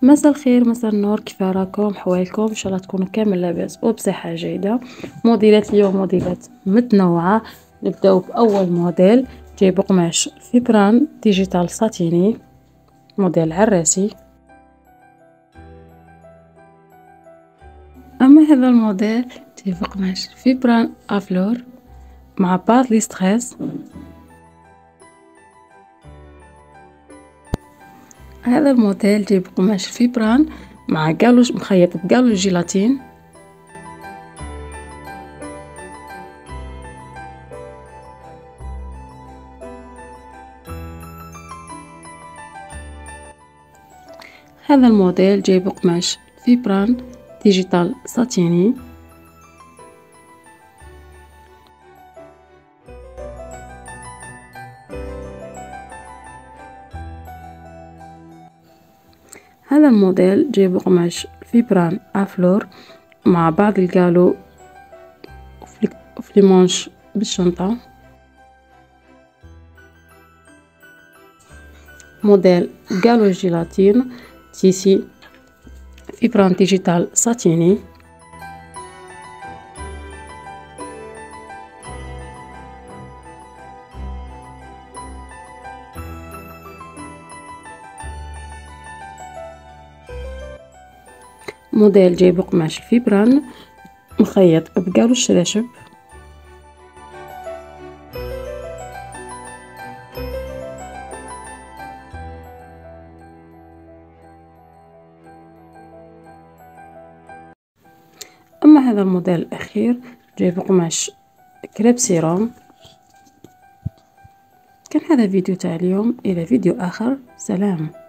مساء الخير، مساء النور، كيف راكم؟ حوالكم ان شاء الله تكونوا كامل لاباس وبصحه جيده. موديلات اليوم موديلات متنوعه. نبداو باول موديل جاي بقماش فيبران ديجيتال ساتيني، موديل عراسي. اما هذا الموديل جاي بقماش فيبران افلور مع باط لي ستريس. هذا الموديل جاي بقماش فيبران مع قالو مخيط بقالو جيلاتين. هذا الموديل جاي بقماش فيبران ديجيتال ساتيني. هذا الموديل جاي بقماش فيبران افلور مع بعض القالو في مانش بالشنطة. موديل قالو جيلاتين تيسي فيبران ديجيتال ساتيني. موديل جاي بقماش فيبران مخيط بقالو الشراشب. اما هذا الموديل الاخير جاي بقماش كريب سيروم. كان هذا فيديو تاع اليوم، الى فيديو اخر، سلام.